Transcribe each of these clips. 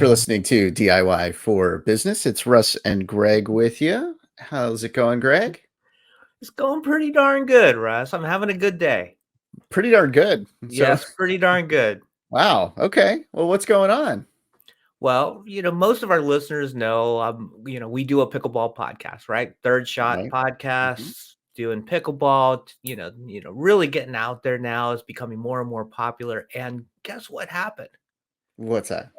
for listening to DIY for Business. It's Russ and Greg with you. How's it going, Greg? It's going pretty darn good, Russ. I'm having a good day. Pretty darn good. So, Yes, pretty darn good. wow. Okay. Well, what's going on? Well, most of our listeners know, we do a pickleball podcast, right? Third Shot Right. Mhm. podcasts, doing pickleball. Really getting out there now. Is becoming more and more popular. And guess what happened? What's that?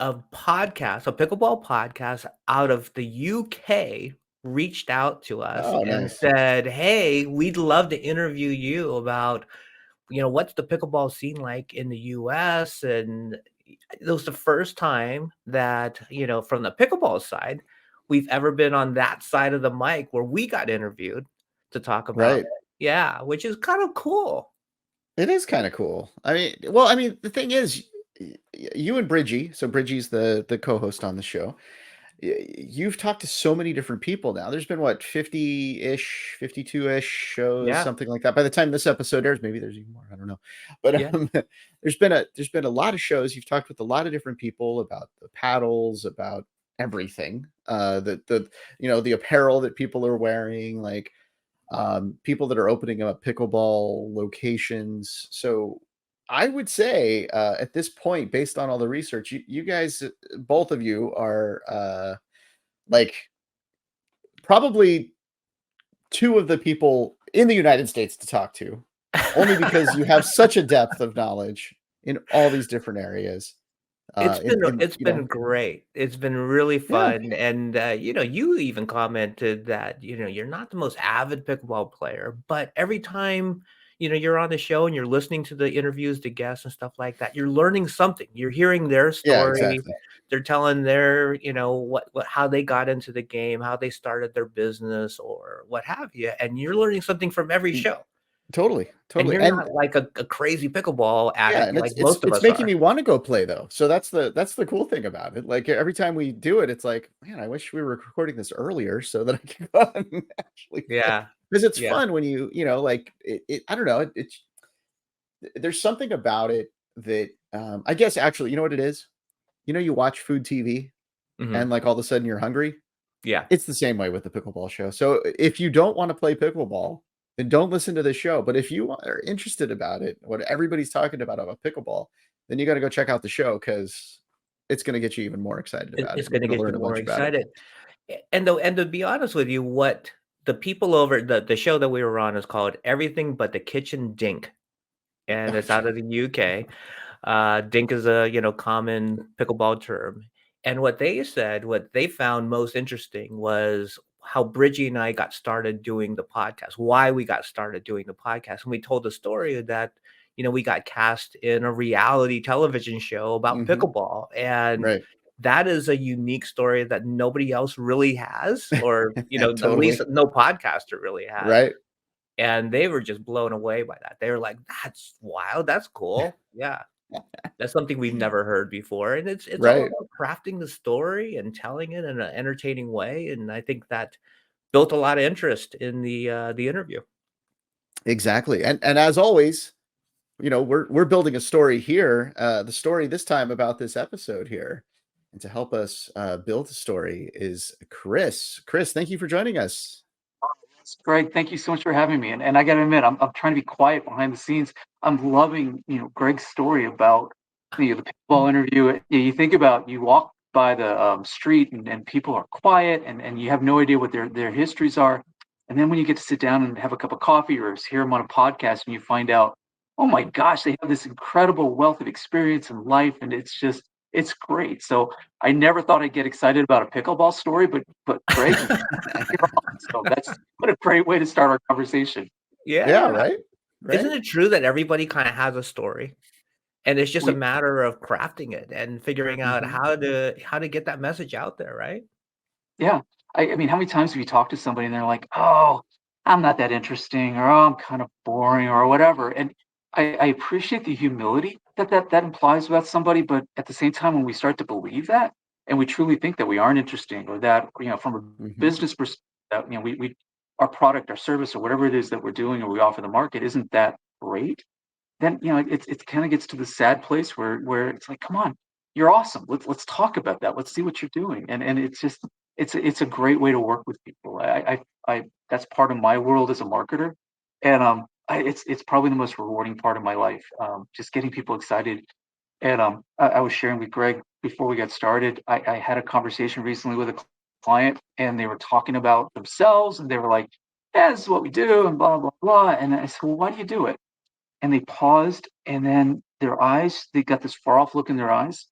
A podcast, a pickleball podcast out of the UK reached out to us Oh, and nice. said, "Hey, we'd love to interview you about what's the pickleball scene like in the US?" And it was the first time that, from the pickleball side, we've ever been on that side of the mic where we got interviewed to talk about Right. it. Yeah, which is kind of cool. It is kind of cool. The thing is, you and Bridgie, so Bridgie's the co-host on the show. You've talked to so many different people now. There's been what, 50-ish, 52-ish shows, Yeah, something like that. By the time this episode airs, maybe there's even more. I don't know. But yeah. there's been a lot of shows. You've talked with a lot of different people about the paddles, about everything. The apparel that people are wearing, like people that are opening up pickleball locations. So I would say at this point, based on all the research, you guys, both of you are like probably two of the people in the United States to talk to, only because you have such a depth of knowledge in all these different areas. It's been In it's been great. It's been really yeah, fun, and, you even commented that, you're not the most avid pickleball player, but every time, you're on the show and you're listening to the interviews, the guests and stuff like that, you're learning something. You're hearing their yeah, story. exactly. They're telling their, what how they got into the game, how they started their business or what have you, and you're learning something from every Mm, show. totally, And totally, you're and not like a crazy pickleball yeah, addict and like it's most of it's us making are. me want to go play though. So that's the cool thing about it. Like every time we do it, it's like, man, I wish we were recording this earlier so that I could go out and actually play. Yeah. Because it's Yeah. fun when like I don't know, it's there's something about it that I guess actually, you know what it is? You watch food TV Mhm. and like all of a sudden you're hungry. Yeah. It's the same way with the pickleball show. So if you don't want to play pickleball, then don't listen to the show. But if you are interested about it, what everybody's talking about pickleball, then you got to go check out the show because it's going to get you even more excited about it. It's And you're gonna going to get you learn a more bunch about it. excited. And to be honest with you, what the people over the show that we were on is called Everything But the Kitchen Dink, and it's Okay. out of the UK. Dink is a, common pickleball term. And what they found most interesting was how Bridgie and I got started doing the podcast, why we got started doing the podcast. And we told the story that, we got cast in a reality television show about Hmm. pickleball. And Right. that is a unique story that nobody else really has, or, at least Totally. no podcaster really has. Right. And they were just blown away by that. They were like, "That's wild. That's cool." Yeah. That's something we've never heard before, and it's all Right. about crafting the story and telling it in an entertaining way, and I think that built a lot of interest in the interview. Exactly. And as always, we're building a story here. The story this time about this episode here. And to help us build the story is Chris. Chris, thank you for joining us. Greg, thank you so much for having me. And I got to admit, I'm trying to be quiet behind the scenes. I'm loving, Greg's story about the pickleball interview. You think about you walk by the street and people are quiet and you have no idea what their histories are. And then when you get to sit down and have a cup of coffee or hear them on a podcast and you find out, oh my gosh, they have this incredible wealth of experience and life. And it's great. So I never thought I'd get excited about a pickleball story, but Greg, so that's what a great way to start our conversation. Yeah, Yeah. right. Isn't Right. it true that everybody kinda has a story, and it's just a We, matter of crafting it and figuring out Hmm. how to get that message out there, right? yeah. I mean, how many times have you talked to somebody and they're like, "Oh, I'm not that interesting," or "Oh, I'm kind of boring," or whatever. And I appreciate the humility that implies about somebody, but at the same time, when we start to believe that and we truly think that we aren't interesting, or that from a Hmm. business perspective, that we our product, our service, or whatever it is that we're doing or we offer the market isn't that great, then it kind of gets to the sad place where it's like, come on, you're awesome. Let's talk about that. Let's see what you're doing. And it's just it's a great way to work with people. I that's part of my world as a marketer, and it's probably the most rewarding part of my life. Just getting people excited. And I was sharing with Greg before we got started. I had a conversation recently with a client, and they were talking about themselves, and they were like, "Yeah, this is what we do," and blah blah blah. And I said, "Well, why do you do it?" And they paused, and then their eyes, they got this far off look in their eyes,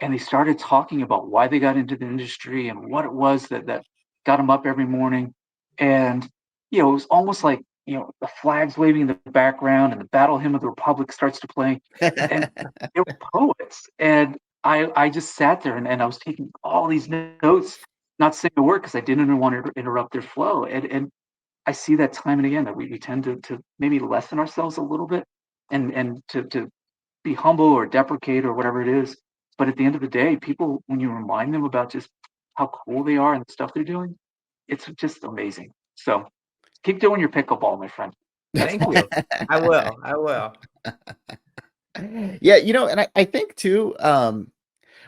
and they started talking about why they got into the industry and what it was that got them up every morning. And it was almost like the flags waving in the background and the battle hymn of the republic starts to play, and they were poets. And I just sat there, and I was taking all these notes, not saying a word because I didn't want to interrupt their flow. And I see that time and again, that we tend to maybe lessen ourselves a little bit, and to be humble or deprecate or whatever it is. But at the end of the day, people, when you remind them about just how cool they are and the stuff they're doing, it's just amazing. So keep doing your pickleball, my friend. That's Thank cool. you. I will. I will. Yeah, and I think too,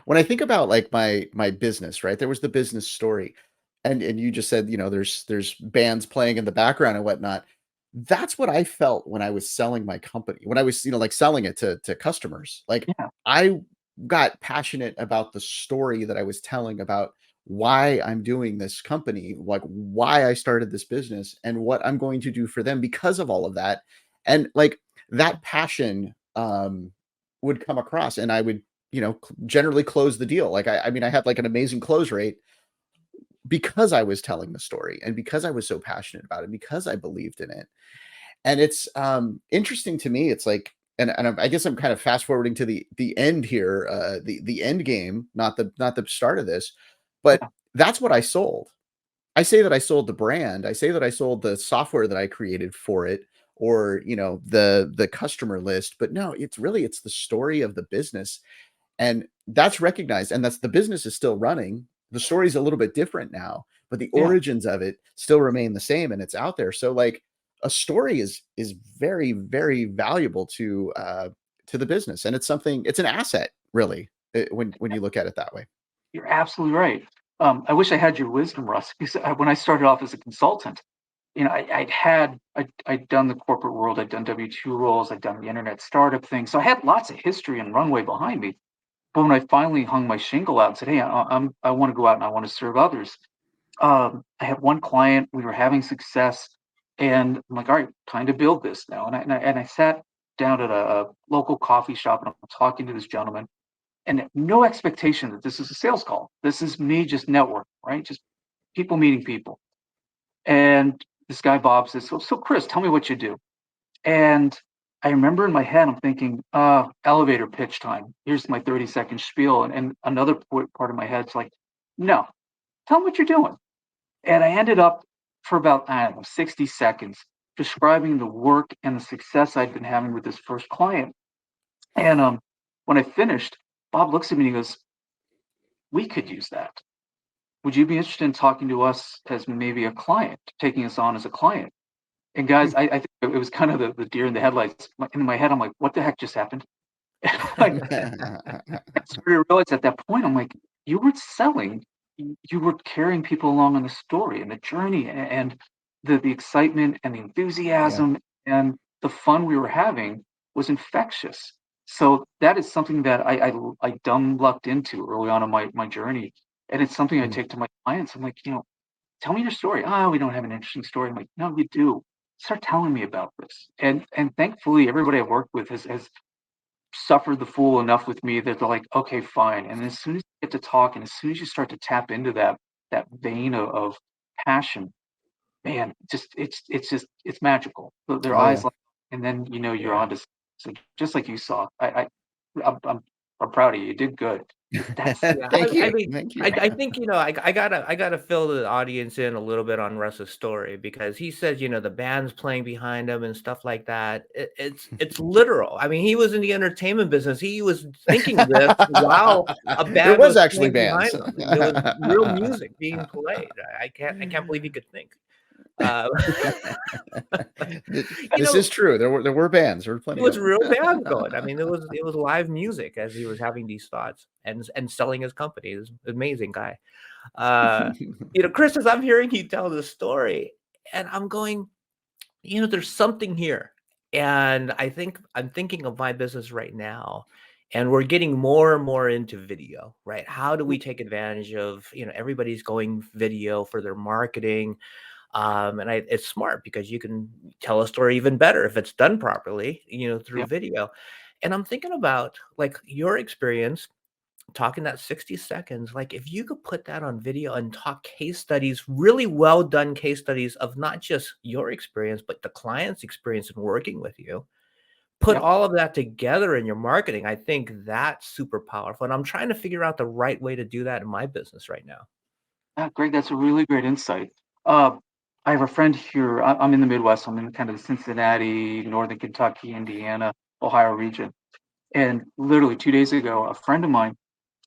when I think about like my business, right? There was the business story, and you just said, there's bands playing in the background and whatnot. That's what I felt when I was selling my company, when I was, like selling it to customers. Like Yeah, I got passionate about the story that I was telling about why I'm doing this company, like why I started this business and what I'm going to do for them because of all of that. And like that passion would come across, and I would, generally close the deal. Like I mean, I had like an amazing close rate because I was telling the story and because I was so passionate about it, because I believed in it. And it's interesting to me. It's like, and I guess I'm kind of fast forwarding to the end here, the end game, not the start of this, but yeah, that's what I sold. I say that I sold the brand. I say that I sold the software that I created for it, or the customer list. But no, it's the story of the business, and that's recognized, and that's the business is still running. The story's a little bit different now, but the yeah. origins of it still remain the same, and it's out there. So like a story is very, very valuable to the business, and it's an asset really, when you look at it that way. You're absolutely right. I wish I had your wisdom, Russ, because when I started off as a consultant, I'd done the corporate world, I'd done W-2 roles, I'd done the internet startup thing, so I had lots of history and runway behind me. But when I finally hung my shingle out and said, "Hey, I want to go out and I want to serve others," I had one client, we were having success, and I'm like, "All right, time to build this now." And I sat down at a local coffee shop, and I'm talking to this gentleman, and no expectation that this is a sales call. This is me just networking, right? Just people meeting people. And this guy Bob says, "So Chris, tell me what you do." And I remember in my head, I'm thinking, elevator pitch time. Here's my 30-second spiel. And another part of my head's like, "No, tell me what you're doing." And I ended up for about, I don't know, 60 seconds describing the work and the success I'd been having with this first client. And when I finished, Bob looks at me and he goes, "We could use that. Would you be interested in talking to us as maybe a client, taking us on as a client?" And guys, I think it was kind of the deer in the headlights. In my head, I'm like, "What the heck just happened?" I started to realize at that point, I'm like, you were selling, you were carrying people along on the story and the journey, and the excitement and the Yeah. enthusiasm and the fun we were having was infectious. So that is something that I dumb lucked into early on in my journey, and it's something I Mm. take to my clients. I'm like, "Tell me your story." "Oh, we don't have an interesting story." I'm like, "No, you do. Start telling me about this." And thankfully, everybody I've worked with has suffered the fool enough with me that they're like, "Okay, fine." And as soon as you get to talk, and as soon as you start to tap into that vein of passion, man, it's magical. Their Oh eyes yeah. light, and then you're Yeah. onto so just like you saw. I'm proud of you. You did good. That's Yeah, Thank I you. mean, Thank you. I think, I gotta fill the audience in a little bit on Russ's story because he says, the band's playing behind him and stuff like that. It's literal. I mean, he was in the entertainment business. He was thinking this while a There band was was actually playing behind bands. him. There was real music being played. I can't believe he could think. Uh, you This know, is true. There were bands. There were it plenty was of them. real bands going. I mean, it was live music as he was having these thoughts and selling his company. He was an amazing guy. Uh, Chris, as I'm hearing you tell the story, and I'm going, there's something here. And I think I'm thinking of my business right now, and we're getting more and more into video, right? How do we take advantage of, everybody's going video for their marketing? And it's smart because you can tell a story even better if it's done properly, through Yeah. video. And I'm thinking about like your experience talking that 60 seconds, like if you could put that on video and talk case studies, really well done case studies of not just your experience, but the client's experience in working with you, put Yeah. all of that together in your marketing. I think that's super powerful. And I'm trying to figure out the right way to do that in my business right now. Greg, that's a really great insight. Uh, I have a friend here. I'm in the Midwest. I'm in kind of the Cincinnati, Northern Kentucky, Indiana, Ohio region. And literally 2 days ago, a friend of mine,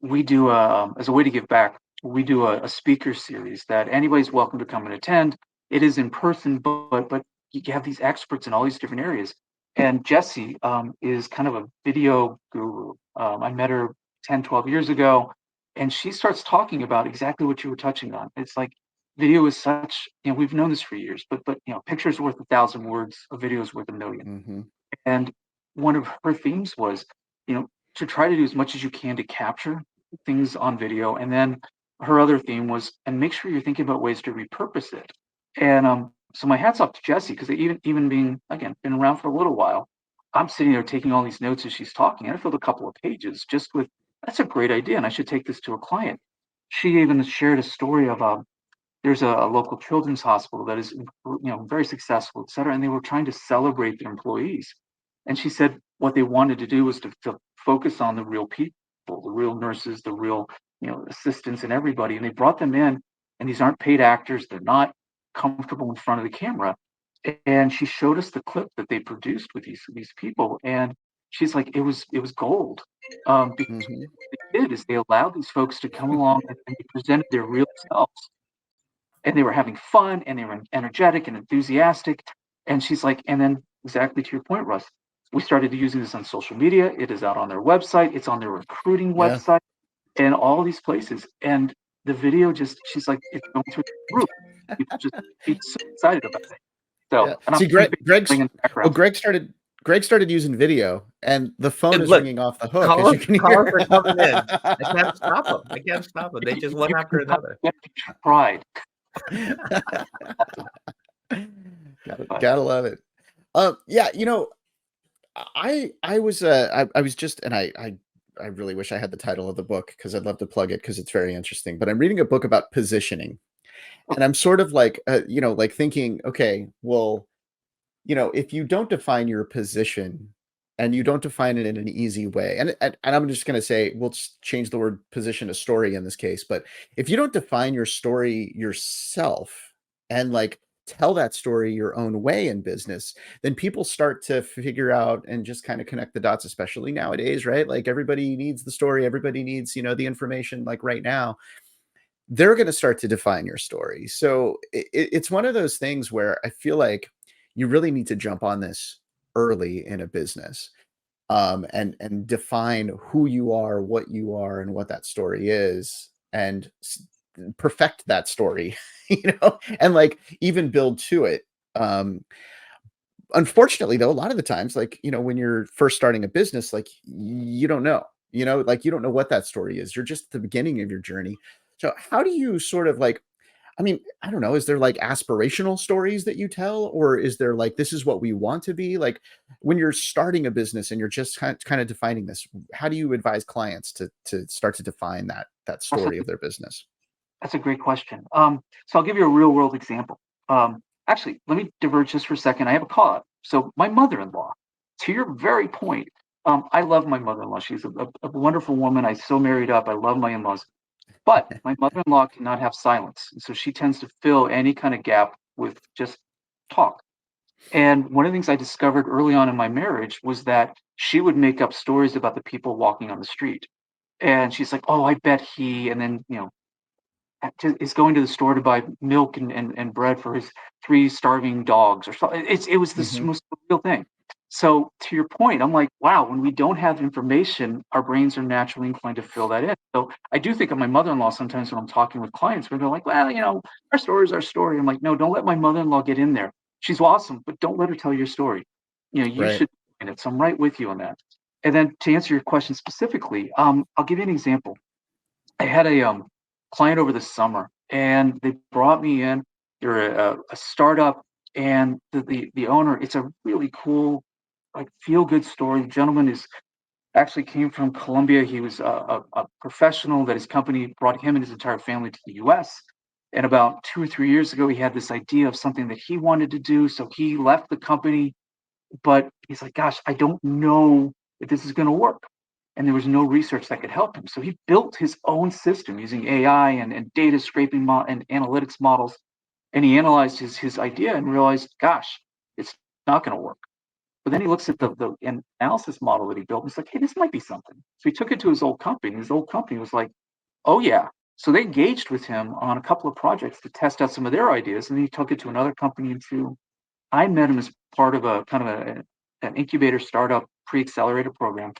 we do as a way to give back, we do a speaker series that anybody's welcome to come and attend. It is in person, but you have these experts in all these different areas. And Jessie is kind of a video guru. I met her 10, 12 years ago, and she starts talking about exactly what you were touching on. It's like video is such, we've known this for years, but picture's worth 1,000 words, a video is worth a million. Hmm. And one of her themes was, to try to do as much as you can to capture things on video. And then her other theme was, and make sure you're thinking about ways to repurpose it. And so my hat's off to Jessie, because even being, again, been around for a little while, I'm sitting there taking all these notes as she's talking. And I filled a couple of pages just with, that's a great idea, and I should take this to a client. She even shared a story of there's a local children's hospital that is very successful, et cetera, and they were trying to celebrate their employees. And she said what they wanted to do was to focus on the real people, the real nurses, the real assistants, and everybody. And they brought them in, and these aren't paid actors. They're not comfortable in front of the camera. And she showed us the clip that they produced with these people, and she's like, it was gold. Because Hmm. what they did is they allowed these folks to come along, and they presented their real selves, and they were having fun, and they were energetic and enthusiastic. And she's like, and then exactly to your point, Russ, we started using this on social media. It is out on their website. It's on their recruiting Yeah. website and all these places. And the video she's like, it's going through the roof. People just be so excited about it. Yeah. So, and I'm See, Greg's in the well, background. Greg started using video, and the phone And is look, ringing off the hook, as you can callers hear. are coming in. I can't stop them. I can't stop them. They just one You after can another. pride. But Gotta love it. Yeah, I was just, and I really wish I had the title of the book, because I'd love to plug it, because it's very interesting. But I'm reading a book about positioning, and I'm sort of like, like thinking, okay, well, if you don't define your position, and you don't define it in an easy way, and I'm just going to say, we'll change the word position to story in this case, but if you don't define your story yourself, and like tell that story your own way in business, then people start to figure out and just kind of connect the dots, especially nowadays, right? Like everybody needs the story, everybody needs, the information, like right now. They're going to start to define your story. So it's one of those things where I feel like you really need to jump on this early in a business, and define who you are, what you are, and what that story is, and perfect that story, and like even build to it. Um, Unfortunately, though, a lot of the times, like, when you're first starting a business, like you don't know, like you don't know what that story is. You're just at the beginning of your journey. So how do you sort of like, I mean, I don't know, is there like aspirational stories that you tell, or is there like, this is what we want to be? Like when you're starting a business and you're just kind of defining this, how do you advise clients to start to define that that's a, story of their business? that's a great question. So I'll give you a real world example. Actually, let me diverge just for a second. I have a call out. So my mother-in-law, to your very point, I love my mother-in-law. She's a wonderful woman. I so married up. I love my in-laws. But my mother-in-law cannot have silence. And so she tends to fill any kind of gap with just talk. And one of the things I discovered early on in my marriage was that she would make up stories about the people walking on the street. And she's like, oh, I bet he, and then, is going to the store to buy milk and bread for his 3 starving dogs or something. It was this Mhm. most real thing. So to your point, I'm like, wow, when we don't have information, our brains are naturally inclined to fill that in. So I do think of my mother-in-law sometimes when I'm talking with clients where they're like, well, our story is our story. I'm like, no, don't let my mother-in-law get in there. She's awesome, but don't let her tell your story. You Right. should in it. So I'm right with you on that. And then to answer your question specifically, I'll give you an example. I had a client over the summer, and they brought me in. They're a startup, and the owner. It's a really cool, like feel good story. The gentleman is actually came from Colombia. He was a professional that his company brought him and his entire family to the U.S. And about 2 or 3 years ago, he had this idea of something that he wanted to do. So he left the company, but he's like, gosh, I don't know if this is going to work. And there was no research that could help him. So he built his own system using AI and data scraping and analytics models. And he analyzed his idea and realized, gosh, it's not going to work. But then he looks at the analysis model that he built and he's like, hey, this might be something. So he took it to his old company. And his old company was like, oh, yeah. So they engaged with him on a couple of projects to test out some of their ideas. And then he took it to another company and to I met him as part of a kind of an incubator startup pre-accelerator program.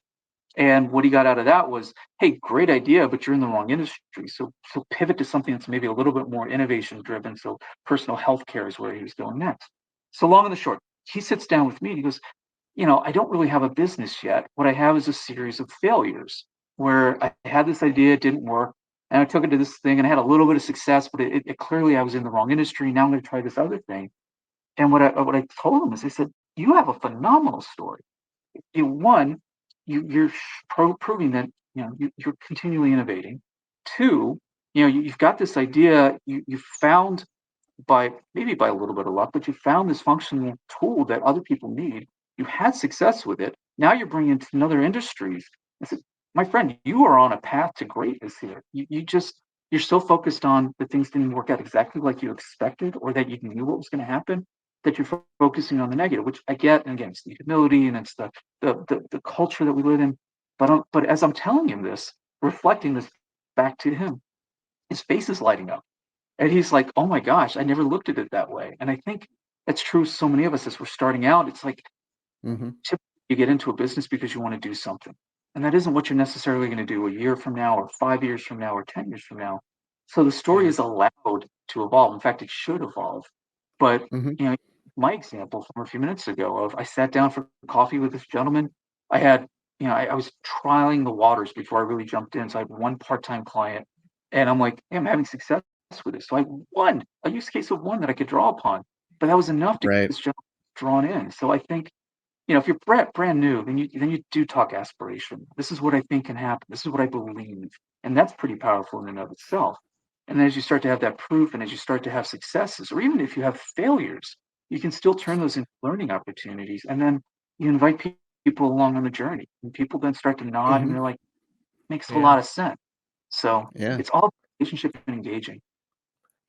And what he got out of that was, hey, great idea, but you're in the wrong industry. So pivot to something that's maybe a little bit more innovation driven. So personal healthcare is where he was going next. So long and the short, he sits down with me and he goes, I don't really have a business yet. What I have is a series of failures where I had this idea, it didn't work. And I took it to this thing and I had a little bit of success, but it clearly I was in the wrong industry. Now I'm going to try this other thing. And what I told him is, I said, you have a phenomenal story. One, you're proving that you're continually innovating. Two, you've got this idea you found by maybe by a little bit of luck, but you found this functional tool that other people need. You had success with it. Now you're bringing it to other industries. I said, my friend, you are on a path to greatness here. You're so focused on the things didn't work out exactly like you expected or that you knew what was going to happen that you're focusing on the negative, which I get. And again, it's the humility and it's the culture that we live in. But as I'm telling him this, reflecting this back to him, his face is lighting up. And he's like, "Oh my gosh, I never looked at it that way." And I think that's true. So many of us, as we're starting out, it's like Mhm. typically you get into a business because you want to do something, and that isn't what you're necessarily going to do a year from now, or 5 years from now, or 10 years from now. So the story Yeah. is allowed to evolve. In fact, it should evolve. But Mhm. you know, my example from a few minutes ago of I sat down for coffee with this gentleman. I had, I was trialing the waters before I really jumped in. So I had one part-time client, and I'm like, hey, I'm having success with this. So I won a use case of one that I could draw upon, but that was enough to get Right. this gentleman drawn in. So I think if you're brand new, then you do talk aspiration. This is what I think can happen. This is what I believe, and that's pretty powerful in and of itself. And then as you start to have that proof, and as you start to have successes, or even if you have failures, you can still turn those into learning opportunities. And then you invite people along on the journey, and people then start to nod, and Mhm. they're like, "Makes a Yeah. lot of sense." So Yeah. it's all relationship and engaging.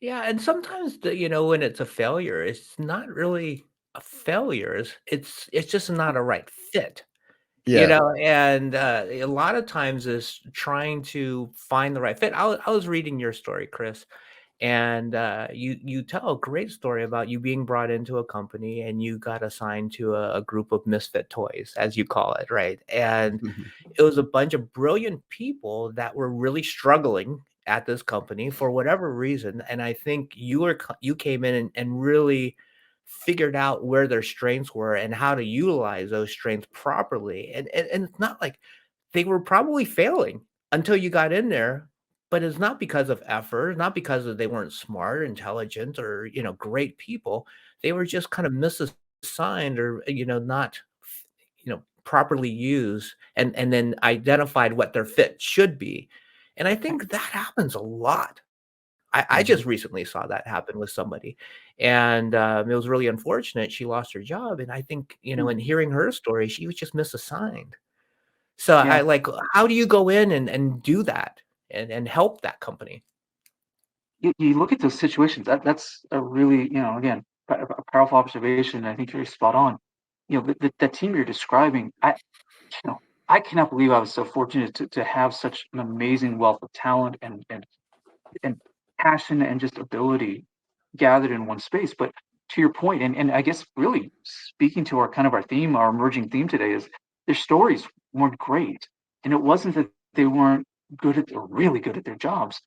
Yeah, and sometimes when it's a failure, it's not really a failure. It's just not a right fit. Yeah. And a lot of times is trying to find the right fit. I was reading your story, Chris, and you tell a great story about you being brought into a company and you got assigned to a group of misfit toys, as you call it, right? And Mhm. it was a bunch of brilliant people that were really struggling at this company for whatever reason. And I think you came in and really figured out where their strengths were and how to utilize those strengths properly. And it's not like they were probably failing until you got in there, but it's not because of effort, not because they weren't smart, intelligent, or great people. They were just kind of misassigned, or not properly used, and then identified what their fit should be. And I think that happens a lot. I Mhm. just recently saw that happen with somebody, and it was really unfortunate. She lost her job, and I think in Mhm. hearing her story, she was just misassigned. So I Yeah. like, how do you go in and do that and help that company? You look at those situations, that's a really, again, a powerful observation. I think you're spot on. That team you're describing, you know, I cannot believe I was so fortunate to have such an amazing wealth of talent and passion and just ability gathered in one space. But to your point, and I guess really speaking to our kind of our theme, our emerging theme today is their stories weren't great. And it wasn't that they weren't good at or really good at their jobs,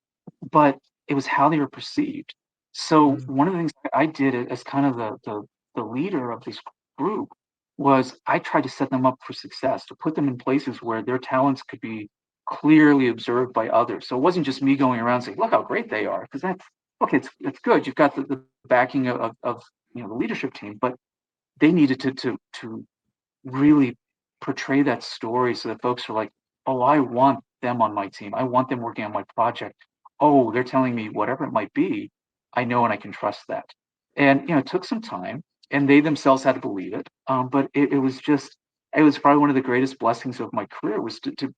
but it was how they were perceived. So Mm. one of the things I did as kind of the leader of this group was I tried to set them up for success, to put them in places where their talents could be clearly observed by others. So it wasn't just me going around saying, "Look how great they are," because that's okay. It's good. You've got the backing of the leadership team, but they needed to really portray that story so that folks are like, "Oh, I want them on my team. I want them working on my project. Oh, they're telling me whatever it might be. I know and I can trust that." And it took some time, and they themselves had to believe it. But it was just, it was probably one of the greatest blessings of my career was to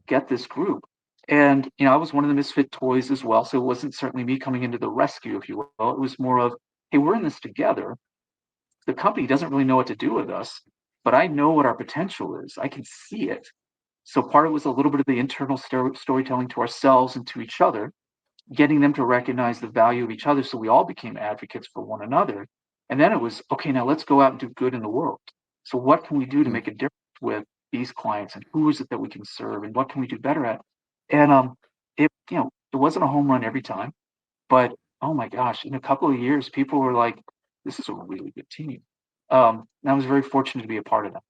get this group. And I was one of the misfit toys as well, so it wasn't certainly me coming into the rescue, if you will. It was more of, hey, we're in this together. The company doesn't really know what to do with us, but I know what our potential is. I can see it. So part of it was a little bit of the internal storytelling to ourselves and to each other, getting them to recognize the value of each other. So we all became advocates for one another. And then it was, okay, now let's go out and do good in the world. So what can we do to Mm. make a difference with these clients, and who is it that we can serve, and what can we do better at? And it wasn't a home run every time, but oh my gosh, in a couple of years, people were like, this is a really good team. And I was very fortunate to be a part of that.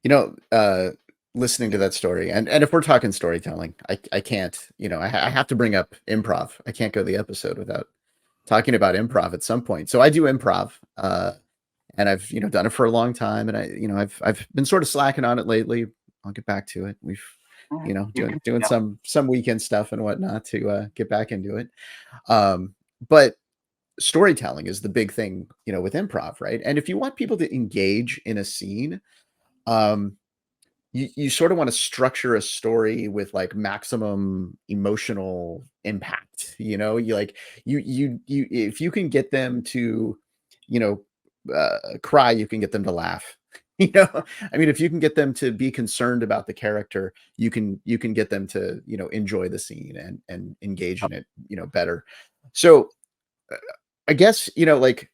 You know, listening to that story, and if we're talking storytelling, I can't, I have to bring up improv. I can't go the episode without talking about improv at some point. So I do improv, and I've done it for a long time, and I've been sort of slacking on it lately. I'll get back to it. We've You doing yeah, some weekend stuff and whatnot to get back into it. But storytelling is the big thing, with improv, right? And if you want people to engage in a scene, um, you sort of want to structure a story with like maximum emotional impact. You like you if you can get them to, you know, cry, you can get them to laugh. I mean, if you can get them to be concerned about the character, you can get them to enjoy the scene and engage in it better. So I guess like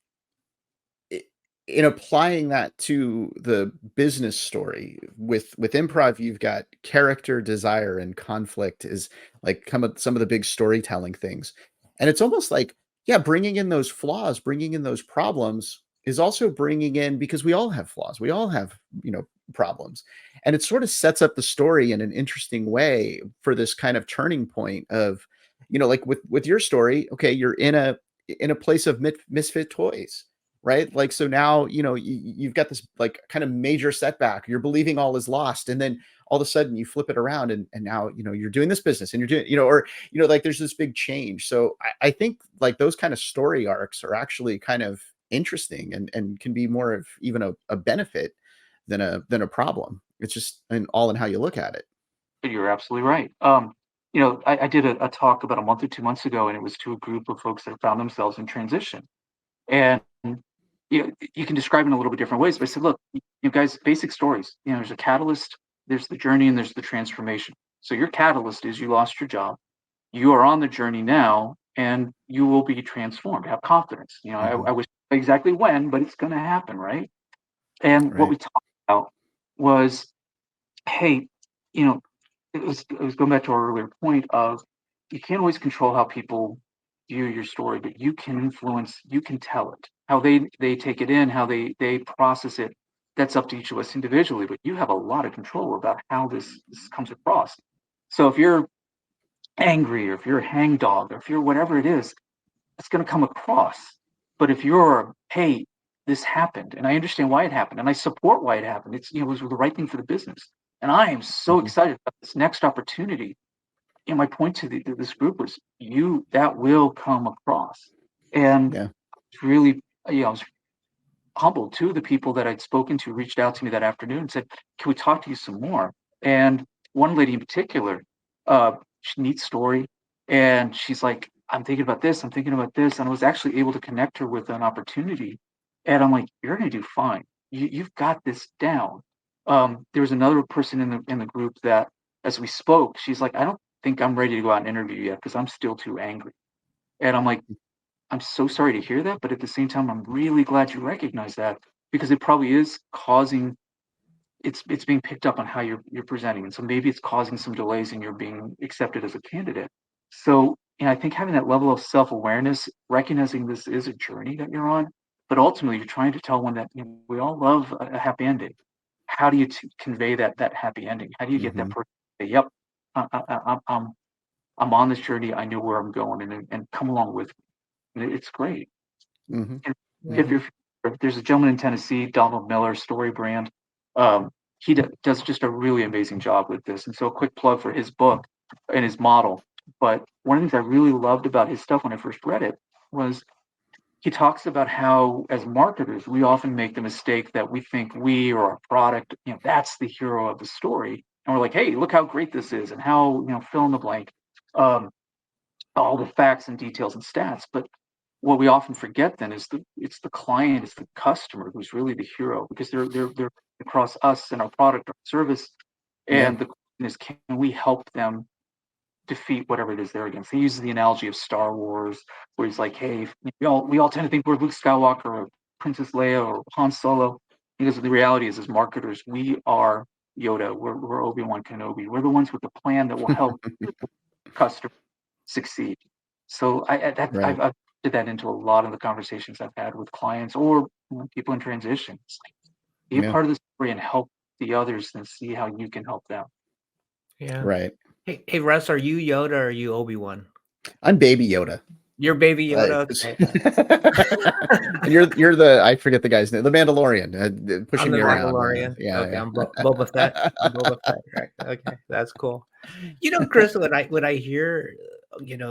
i- in applying that to the business story with improv, you've got character desire and conflict is like some of the big storytelling things. And it's almost like, yeah, bringing in those flaws, bringing in those problems is also bringing in, because we all have flaws, we all have problems, and it sort of sets up the story in an interesting way for this kind of turning point of, like with your story. Okay, you're in a place of misfit toys, right? Like, so now, you've got this like kind of major setback. You're believing all is lost. And then all of a sudden you flip it around, and now, you're doing this business, and you're doing, or, like there's this big change. So I think like those kind of story arcs are actually kind of interesting, and can be more of even a benefit than a problem. It's just all in how you look at it. you're absolutely right. I did a talk about a month or 2 months ago, and it was to a group of folks that found themselves in transition. And you can describe it in a little bit different ways. But I said, look, you guys, basic stories. There's a catalyst, there's the journey, and there's the transformation. So your catalyst is you lost your job. You are on the journey now, and you will be transformed. Have confidence. I Mhm. wish exactly when, but it's going to happen, right? And what Right. we talked about was, hey, you know, it was going back to our earlier point of, you can't always control how people view your story, but you can influence, you can tell it. How they take it in, how they process it, that's up to each of us individually, but you have a lot of control about how this comes across. So if you're angry, or if you're a hangdog, or if you're whatever it is, it's going to come across. But if you're, hey, this happened, and I understand why it happened, and I support why it happened. It was the right thing for the business, and I am so Mhm. excited about this next opportunity. My point to this group was, you that will come across, and Yeah. it's really, I was humbled. Two of the people that I'd spoken to reached out to me that afternoon and said, "Can we talk to you some more?" And one lady in particular, she needs story, and she's like, "I'm thinking about this. I'm thinking about this," and I was actually able to connect her with an opportunity. And I'm like, "You're going to do fine. You've got this down." There was another person in the group that, as we spoke, she's like, "I don't think I'm ready to go out and interview yet because I'm still too angry. And I'm like, I'm so sorry to hear that, but at the same time, I'm really glad you recognize that because it probably is causing it's being picked up on how you're presenting, and so maybe it's causing some delays in your being accepted as a candidate. So, I think having that level of self-awareness, recognizing this is a journey that you're on, but ultimately you're trying to tell one that we all love a happy ending. How do you convey that happy ending? How do you get that Hmm. person to say, "Yep, I'm on this journey. I know where I'm going, and come along with me." And it's great. Hmm. And Yeah. if there's a gentleman in Tennessee, Donald Miller, Story Brand. Um, he does just a really amazing job with this. And so, a quick plug for his book and his model. But one of the things I really loved about his stuff when I first read it was he talks about how, as marketers, we often make the mistake that we think we or our product, that's the hero of the story, and we're like, "Hey, look how great this is," and how fill in the blank, um, all the facts and details and stats. But what we often forget then is it's the client, it's the customer who's really the hero because they're across us and our product or service. Yeah. And the question is, can we help them defeat whatever it is they're against? He uses the analogy of Star Wars, where he's like, "Hey, we all tend to think we're Luke Skywalker or Princess Leia or Han Solo," because the reality is, as marketers, we are Yoda, we're Obi-Wan Kenobi. We're the ones with the plan that will help customers succeed. So Right. I've did that into a lot of the conversations I've had with clients or people in transition. It's like, be a Yeah. part of the story and help the others and see how you can help them. Yeah. Right. Hey, Russ, are you Yoda or are you Obi-Wan? I'm Baby Yoda. You're Baby Uh, Yoda? 'cause- Okay. and you're the I forget the guy's name, the Mandalorian, I'm pushing the me around. Mandalorian. Okay, Yeah, I'm Boba Fett. I'm Boba Fett, right? Okay, that's cool. Chris, when I hear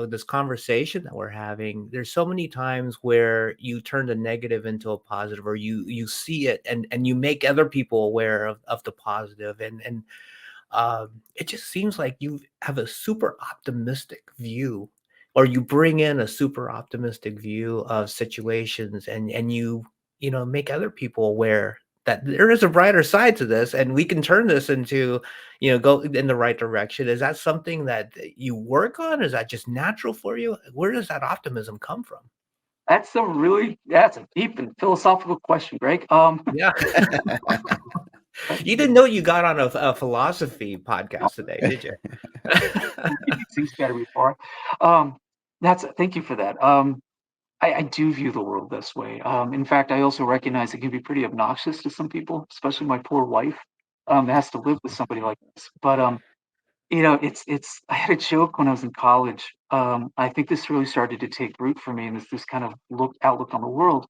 this conversation that we're having, there's so many times where you turn the negative into a positive, or you see it and you make other people aware of the positive, and it just seems like you have a super optimistic view, or you bring in a super optimistic view of situations, and you make other people aware that there is a brighter side to this, and we can turn this into, go in the right direction. Is that something that you work on? Is that just natural for you? Where does that optimism come from? That's a deep and philosophical question, Greg. Yeah. You didn't know you got on a philosophy podcast today, did you? These things got to be far. That's Thank you for that. I do view the world this way. In fact, I also recognize it can be pretty obnoxious to some people, especially my poor wife, that has to live with somebody like this. But it's. I had a joke when I was in college. I think this really started to take root for me, and it's this kind of outlook on the world.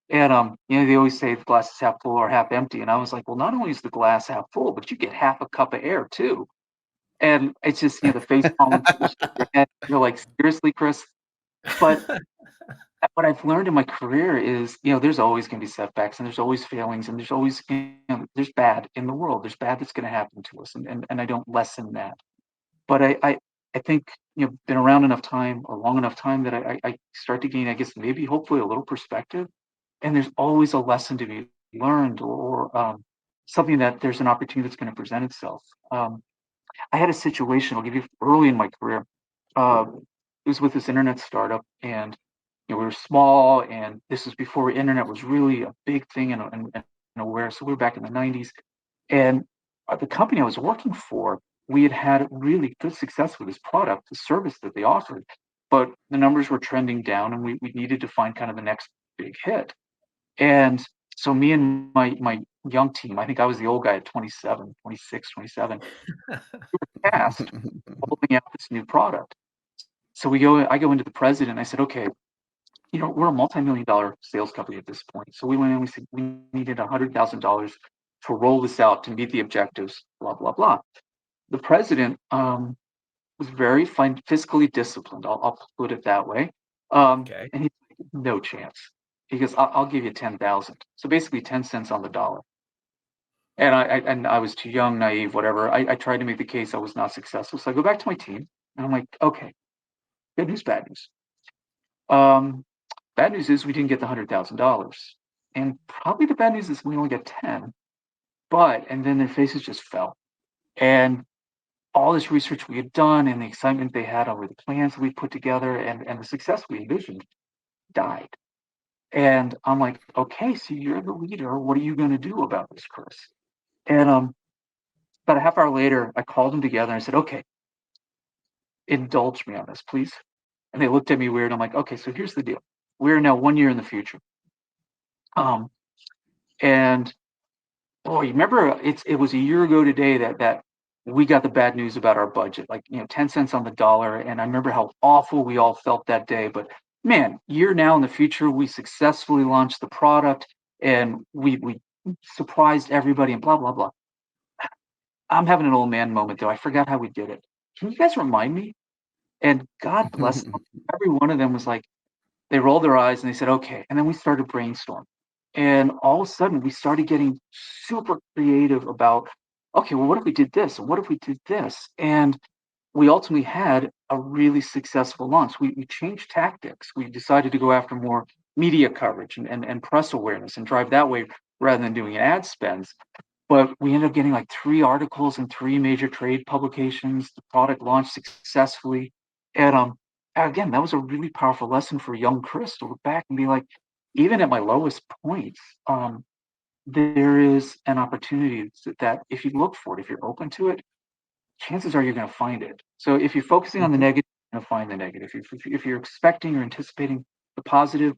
And they always say the glass is half full or half empty. And I was like, well, not only is the glass half full, but you get half a cup of air too. And it's just, the face palm position of your head. You're like, seriously, Chris? But what I've learned in my career is, there's always going to be setbacks and there's always failings and there's always, there's bad in the world. There's bad that's going to happen to us. And I don't lessen that. But I think, been around enough time or long enough time that I start to gain, I guess, maybe hopefully a little perspective. And there's always a lesson to be learned or something that there's an opportunity that's going to present itself. I had a situation, I'll give you early in my career. It was with this internet startup, and we were small, and this was before internet was really a big thing and aware. So we were back in the 90s, and the company I was working for, we had really good success with this product, the service that they offered, but the numbers were trending down, and we needed to find kind of the next big hit. And so me and my young team, I think I was the old guy at 27, 26, 27, tasked rolling out this new product. So I go into the president. I said, okay, we're a multi-million dollar sales company at this point. So we went in, we said we needed $100,000 to roll this out to meet the objectives, blah, blah, blah. The president was very fiscally disciplined. I'll put it that way. Okay. And he's like, no chance. He goes, I'll give you 10,000. So basically 10 cents on the dollar. And I was too young, naive, whatever. I tried to make the case. I was not successful. So I go back to my team and I'm like, okay, good news, bad news. Bad news is we didn't get the $100,000. And probably the bad news is we only got 10. And then their faces just fell. And all this research we had done and the excitement they had over the plans we put together and the success we envisioned died. And I'm like, okay, so you're the leader. What are you going to do about this, Chris? And about a half hour later, I called them together and I said, okay, indulge me on this, please. And they looked at me weird. I'm like, okay, so here's the deal. We're now 1 year in the future. Um, and oh, you remember it was a year ago today that we got the bad news about our budget, like 10 cents on the dollar. And I remember how awful we all felt that day. But man, year now in the future, we successfully launched the product and we surprised everybody and blah blah blah. I'm having an old man moment though. I forgot how we did it. Can you guys remind me? And God bless them. Every one of them was like, they rolled their eyes and they said, okay. And then we started brainstorming. And all of a sudden, we started getting super creative about, okay, well, what if we did this? And what if we did this? And we ultimately had a really successful launch. We changed tactics. We decided to go after more media coverage and press awareness and drive that way rather than doing ad spends. But we ended up getting like 3 articles in 3 major trade publications. The product launched successfully. And again, that was a really powerful lesson for young Chris to look back and be like, even at my lowest points, there is an opportunity that if you look for it, if you're open to it, chances are you're going to find it. So if you're focusing on the negative, you're going to find the negative. If you're expecting or anticipating the positive,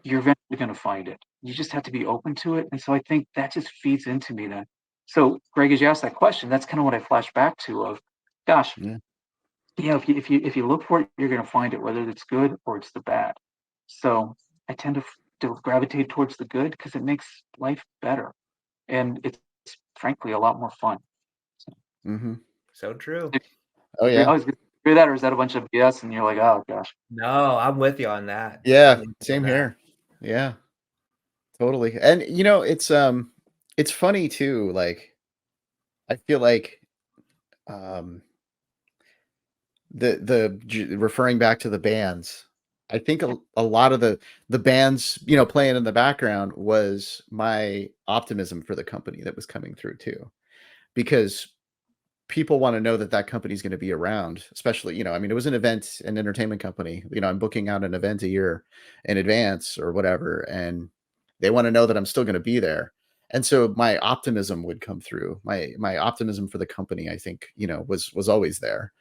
you're eventually going to find it. You just have to be open to it. And so I think that just feeds into me then. So Greg, as you asked that question, that's kind of what I flash back to of, gosh, Yeah. if you look for it, you're going to find it, whether it's good or it's the bad. So I tend to gravitate towards the good because it makes life better. And it's frankly a lot more fun. Mm-hmm. So true. Oh yeah. I was going to hear that, or is that a bunch of BS? And you're like, oh gosh. No, I'm with you on that. Yeah. I'm with you on Same that. here. Yeah. Totally. And it's funny too. Like I feel like um referring back to the bands, I think a lot of the bands playing in the background was my optimism for the company that was coming through too, because people want to know that that company is going to be around, especially I mean, it was an event and entertainment company. I'm booking out an event a year in advance or whatever, and they want to know that I'm still going to be there. And so my optimism would come through. My optimism for the company, I think, was always there.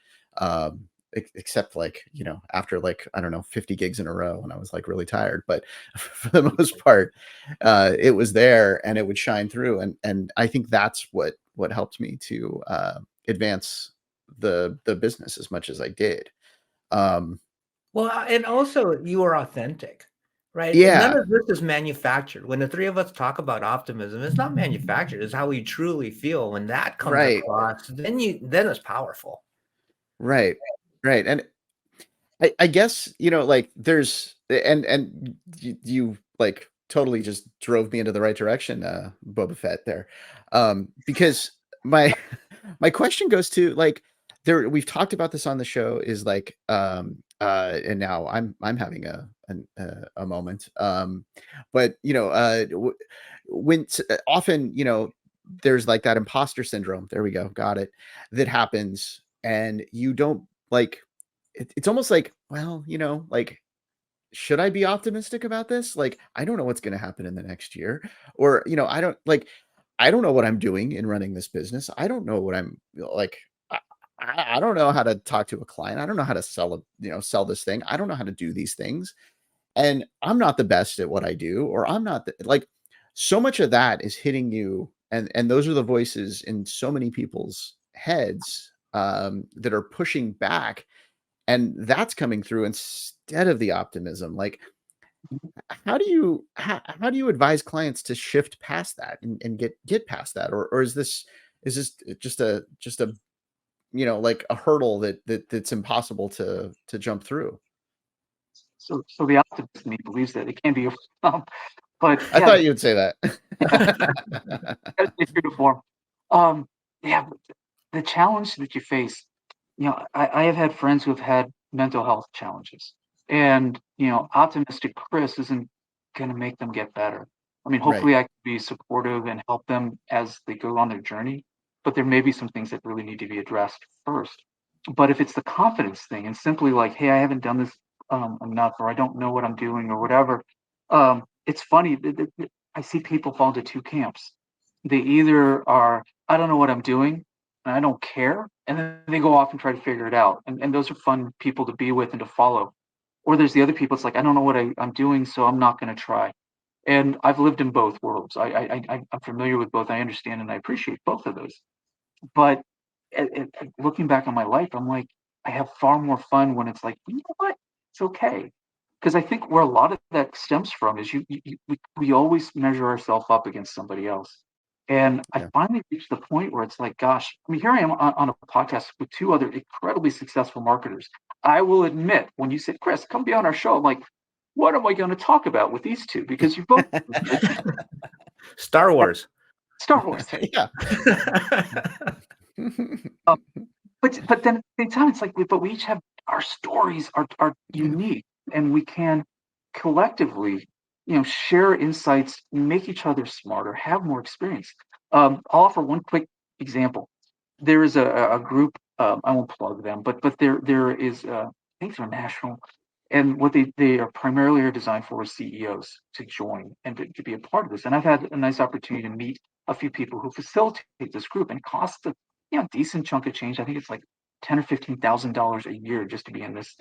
Except like, after like, I don't know, 50 gigs in a row and I was like really tired, but for the most part, it was there and it would shine through. And I think that's what helped me to advance the business as much as I did. Well, and also you are authentic, right? And none Yeah, of this is manufactured. When the 3 of us talk about optimism, it's not manufactured. It's how we truly feel. When that comes right, across, then it's powerful. right, right. And I guess, like there's and you like totally just drove me into the right direction, Boba Fett there. Because my my question goes to like we've talked about this on the show is like and now I'm having a moment. But often, there's like that imposter syndrome. There we go. Got it. That happens and you don't like it's almost like, well, like, should I be optimistic about this? Like, I don't know what's going to happen in the next year. Or, I don't know what I'm doing in running this business. I don't know what I'm like. I, I don't know how to talk to a client. I don't know how to sell this thing. I don't know how to do these things. And I'm not the best at what I do, or I'm not like so much of that is hitting you. And those are the voices in so many people's heads that are pushing back, and that's coming through instead of the optimism. Like how do you advise clients to shift past that and get past that, or is this just a like a hurdle that's impossible to jump through? So the optimist in me believes that it can be overcome. But I yeah, thought you would say that. gotta stay true to form. Um, yeah, but the challenge that you face, I have had friends who have had mental health challenges, and optimistic Chris isn't going to make them get better. I mean, Right. hopefully, I can be supportive and help them as they go on their journey. but there may be some things that really need to be addressed first. But if it's the confidence thing and simply like, hey, I haven't done this enough, or I don't know what I'm doing, or whatever, it's funny. I see people fall into two camps. They either are, I don't know what I'm doing, and I don't care, and then they go off and try to figure it out. And those are fun people to be with and to follow. Or there's the other people. It's like, I don't know what I'm doing, so I'm not going to try. And I've lived in both worlds. I'm familiar with both. I understand and I appreciate both of those. But looking back on my life, I'm like, I have far more fun when it's like, you know what? It's okay. Because I think where a lot of that stems from is we always measure ourselves up against somebody else. And I Yeah. finally reached the point where it's like, gosh, I mean, here I am on a podcast with two other incredibly successful marketers. I will admit, when you said, Chris, come be on our show, I'm like, what am I going to talk about with these two? Because you both Star Wars. Star Wars. Yeah. But then at the same time, it's like, but we each have our stories are unique, and we can collectively, share insights, make each other smarter, have more experience. I'll offer one quick example. There is a group. I won't plug them, but there is. I think they're national, and what they are primarily are designed for is CEOs to join and to be a part of this. And I've had a nice opportunity to meet a few people who facilitate this group, and cost a decent chunk of change. I think it's like $10,000 or $15,000 a year just to be in this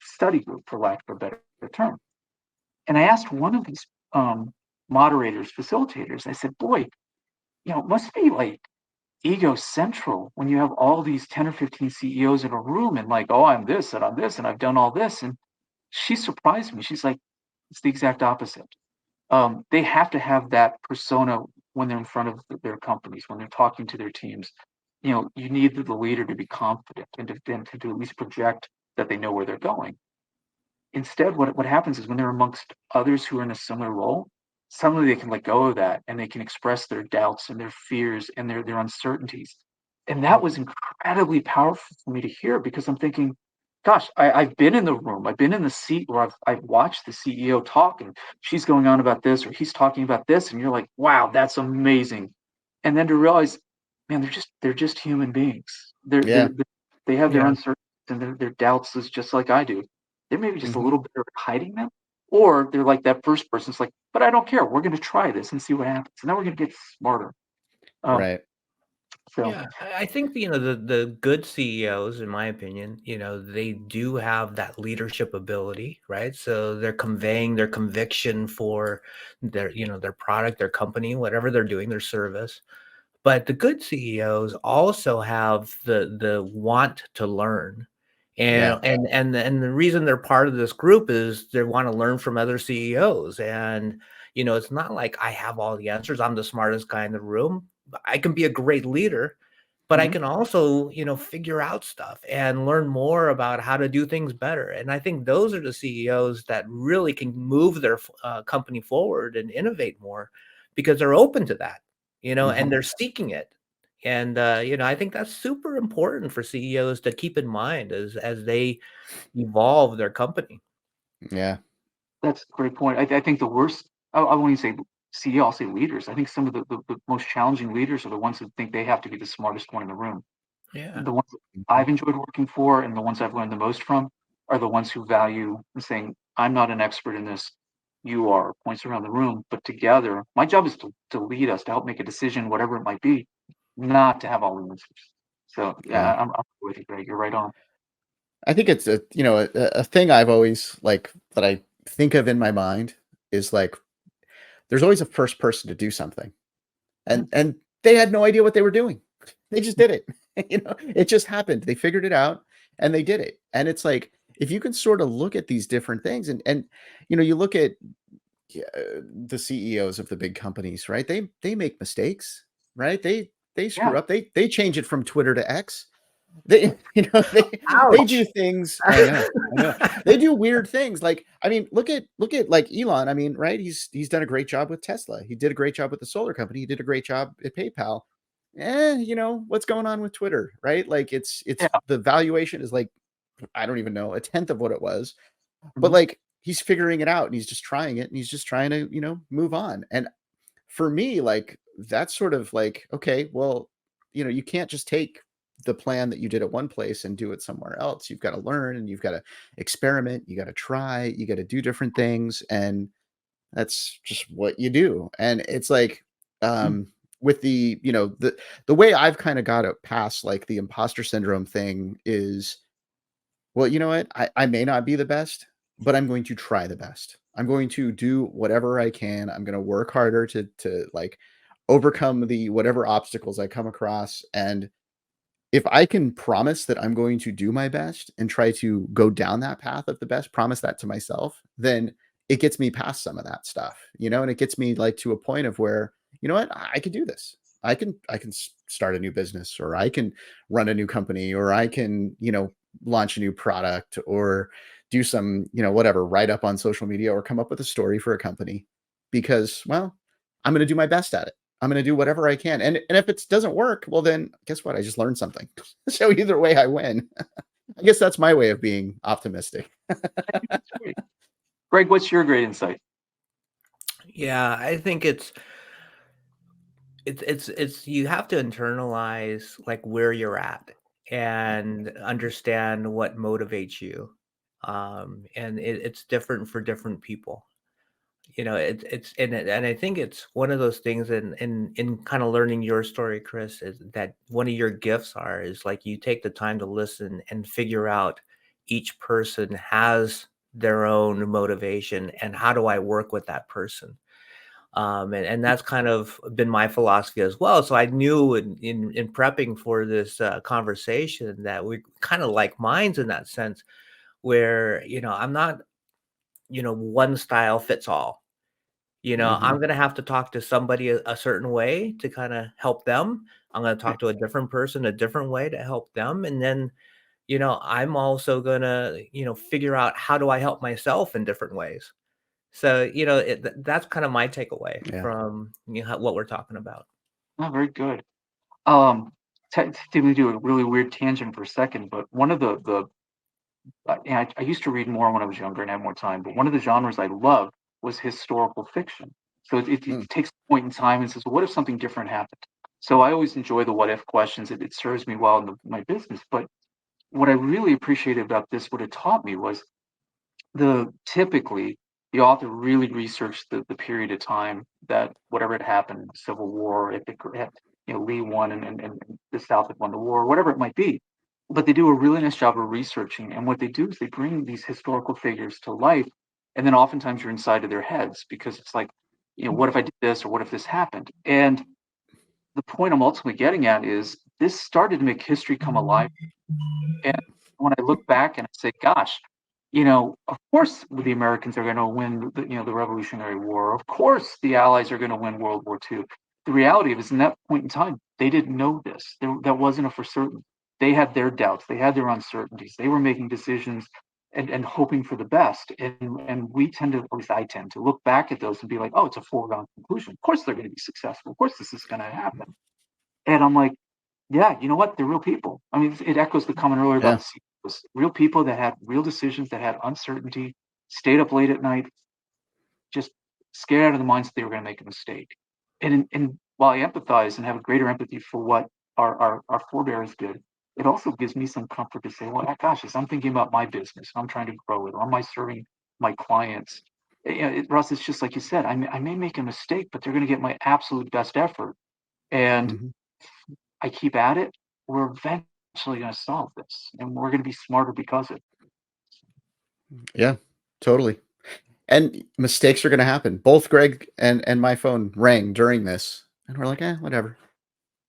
study group, for lack of a better term. And I asked one of these moderators, facilitators. I said, "Boy, it must be like ego central when you have all these 10 or 15 CEOs in a room, and like, oh, I'm this and I'm this and I've done all this." And she surprised me. She's like, "It's the exact opposite." They have to have that persona when they're in front of their companies, when they're talking to their teams. You need the leader to be confident and to at least project that they know where they're going. Instead, what happens is when they're amongst others who are in a similar role, suddenly they can let go of that and they can express their doubts and their fears and their uncertainties. And that was incredibly powerful for me to hear, because I'm thinking, gosh, I've been in the room, I've been in the seat where I've watched the CEO talk, and she's going on about this or he's talking about this, and you're like, wow, that's amazing. And then to realize, man, they're just human beings. Yeah. They have their Yeah. uncertainties and their doubts, is just like I do. They're maybe just a Mhm. little bit hiding them, or they're like that first person. It's like, but I don't care. We're going to try this and see what happens, and then we're going to get smarter. Um, Right. so Yeah, I think the good CEOs, in my opinion, they do have that leadership ability, right? So they're conveying their conviction for their product, their company, whatever they're doing, their service. But the good CEOs also have the want to learn. Yeah. And the reason they're part of this group is they want to learn from other CEOs. And it's not like I have all the answers. I'm the smartest guy in the room. I can be a great leader, but I mhm. can also, figure out stuff and learn more about how to do things better. And I think those are the CEOs that really can move their company forward and innovate more, because they're open to that, and Mhm. they're seeking it. And I think that's super important for CEOs to keep in mind as they evolve their company. Yeah. That's a great point. I think the worst, I won't even say CEO, I'll say leaders. I think some of the most challenging leaders are the ones who think they have to be the smartest one in the room. Yeah. The ones that Mhm. I've enjoyed working for and the ones I've learned the most from are the ones who value and saying, I'm not an expert in this. You are, points around the room, but together, my job is to lead us, to help make a decision, whatever it might be, not to have all the answers. So yeah, Yeah. I'm with you, Greg. You're right on. I think it's a thing I've always like that I think of in my mind is like there's always a first person to do something. Yeah. And they had no idea what they were doing. They just did it. It just happened. They figured it out and they did it. And it's like if you can sort of look at these different things and you look at the CEOs of the big companies, right? They make mistakes, right? They Yeah. screw up. They change it from Twitter to X. They they do Ouch. things. I know. I know. They do weird things. Like I mean, look at like Elon. I mean, right? He's done a great job with Tesla. He did a great job with the solar company. He did a great job at PayPal. What's going on with Twitter, right? Like it's Yeah. the valuation is like I don't even know, a tenth of what it was. But Mhm. like he's figuring it out and he's just trying it and he's just trying to, move on. And for me, like that's sort of like, okay, well, you can't just take the plan that you did at one place and do it somewhere else. You've got to learn, and you've got to experiment. You got to try, you got to do different things. And that's just what you do. And it's like, Mm. with the way I've kind of got it past like the imposter syndrome thing is, well, you know what? I may not be the best, but I'm going to try the best. I'm going to do whatever I can. I'm going to work harder to like overcome the whatever obstacles I come across. And if I can promise that I'm going to do my best and try to go down that path of the best, promise that to myself, then it gets me past some of that stuff, and it gets me like to a point of where, you know what, I can do this. I can start a new business, or I can run a new company, or I can, launch a new product, or do some, whatever, write up on social media, or come up with a story for a company, because, well, I'm going to do my best at it. I'm going to do whatever I can. And if it doesn't work, well, then guess what? I just learned something. So either way, I win. I guess that's my way of being optimistic. That's great. Greg, what's your great insight? Yeah, I think it's you have to internalize like where you're at and understand what motivates you. And it's different for different people. And I think it's one of those things in kind of learning your story, Chris, is that one of your gifts is like you take the time to listen and figure out each person has their own motivation and how do I work with that person. And that's kind of been my philosophy as well. So I knew in prepping for this conversation that we kind of like minds in that sense, where I'm not one style fits all. I'm Mhm. going to have to talk to somebody a certain way to kind of help them. I'm going to talk to a different person a different way to help them. And then, I'm also going to, figure out how do I help myself in different ways. So, that's kind of my takeaway Yeah. from what we're talking about. Oh, very good. Um, to do a really weird tangent for a second, but one of the I used to read more when I was younger and had more time, but one of the genres I loved was historical fiction. So it Mm. takes a point in time and says, well, what if something different happened? So I always enjoy the what if questions. It serves me well in my business. But what I really appreciated about this, what it taught me was typically the author really researched the period of time that whatever had happened, Civil War, if it had, Lee won and the South had won the war, whatever it might be. But they do a really nice job of researching. And what they do is they bring these historical figures to life. And then oftentimes you're inside of their heads because it's like, what if I did this or what if this happened? And the point I'm ultimately getting at is this started to make history come alive. And when I look back and I say, gosh, of course the Americans are going to win the Revolutionary War. Of course the Allies are going to win World War II. The reality is in that point in time, they didn't know this. That wasn't a for certain. They had their doubts. They had their uncertainties. They were making decisions and hoping for the best. And we tend to, at least I tend to look back at those and be like, oh, it's a foregone conclusion. Of course they're going to be successful. Of course this is going to happen. And I'm like, yeah, you know what? They're real people. I mean, it echoes the comment earlier about Yeah. the CEOs. Real people that had real decisions, that had uncertainty, stayed up late at night, just scared out of the minds that they were going to make a mistake. And while I empathize and have a greater empathy for what our forebears did, it also gives me some comfort to say, well, gosh, as I'm thinking about my business, I'm trying to grow it, or am I serving my clients? Russ, it's just like you said, I may make a mistake, but they're going to get my absolute best effort. And Mhm. I keep at it, we're eventually going to solve this, and we're going to be smarter because of it. Yeah, totally. And mistakes are going to happen. Both Greg and my phone rang during this, and we're like, whatever.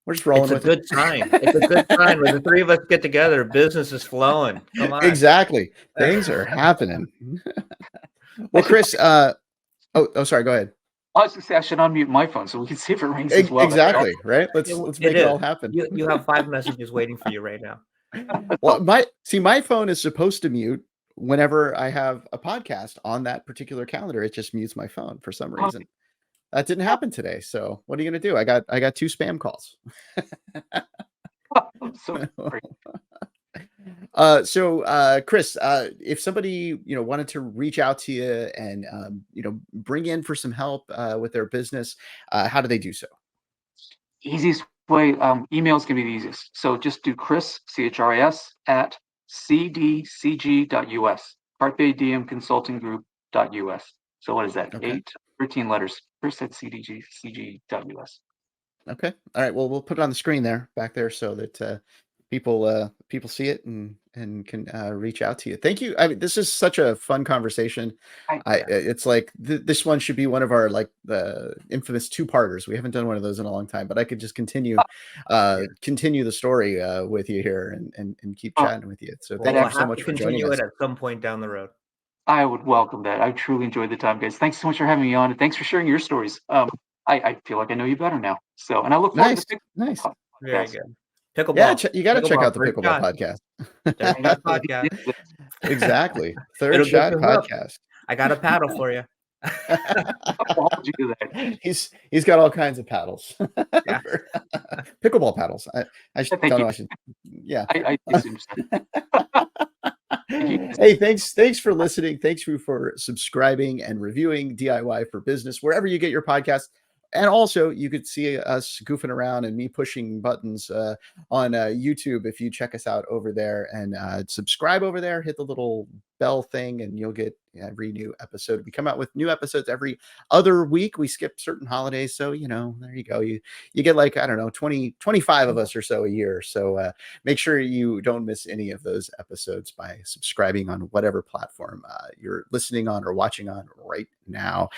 We're just rolling It's a with it. good sign. It's a good sign when the three of us get together, business is flowing. Come on. Exactly. Things are happening. I Well, should, Chris, sorry, go ahead. I was going to say I should unmute my phone so we can see if it rings as well. That'd be Exactly, right? Let's It make it is. all happen. You have 5 messages waiting for you right now. Well, awesome. my phone is supposed to mute whenever I have a podcast on that particular calendar. It just mutes my phone for some reason. That didn't happen today. So what are you gonna do? I got 2 spam calls. I'm so sorry. Chris, if somebody wanted to reach out to you and bring in for some help with their business, how do they do so? Easiest way, email's gonna be the easiest. So just do Chris, CHRIS, at cdcg.us, Carpe Diem Consulting Group.us. So what is that? Okay. 13 letters. Chris at cdcg.us. Okay. All right. Well, we'll put it on the screen there, back there, so that people see it and can reach out to you. Thank you. I mean, this is such a fun conversation. Yeah. It's like this one should be one of our like the infamous two-parters. We haven't done one of those in a long time, but I could just continue the story with you here and keep chatting with you. So Well, thank we'll you so have much to for joining continue us. it at some point down the road. I would welcome that. I truly enjoyed the time, guys. Thanks so much for having me on, and thanks for sharing your stories. I feel like I know you better now. So, and I look forward Nice, to nice. Very podcast. good. Pickleball. Yeah, you got to check out the third Pickleball shot. podcast. Third shot podcast. Exactly. Third It'll get shot you hooked. podcast. I got a paddle for you. How would you do that? He's got all kinds of paddles. Yeah. Pickleball paddles. I Thank don't know. you. I should, yeah. I assume so. Hey, thanks for listening. Thanks for subscribing and reviewing DIY for Business wherever you get your podcast. And also, you could see us goofing around and me pushing buttons on YouTube if you check us out over there and subscribe over there. Hit the little bell thing, and you'll get every new episode. We come out with new episodes every other week. We skip certain holidays, so there you go. You get like, I don't know, 25 of us or so a year. So make sure you don't miss any of those episodes by subscribing on whatever platform you're listening on or watching on right now.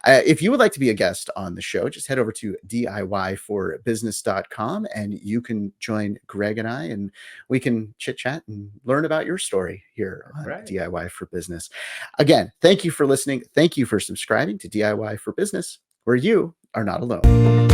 If you would like to be a guest on the show, just head over to DIYforbusiness.com and you can join Greg and I, and we can chit chat and learn about your story here on DIY for Business. Again, thank you for listening. Thank you for subscribing to DIY for Business, where you are not alone.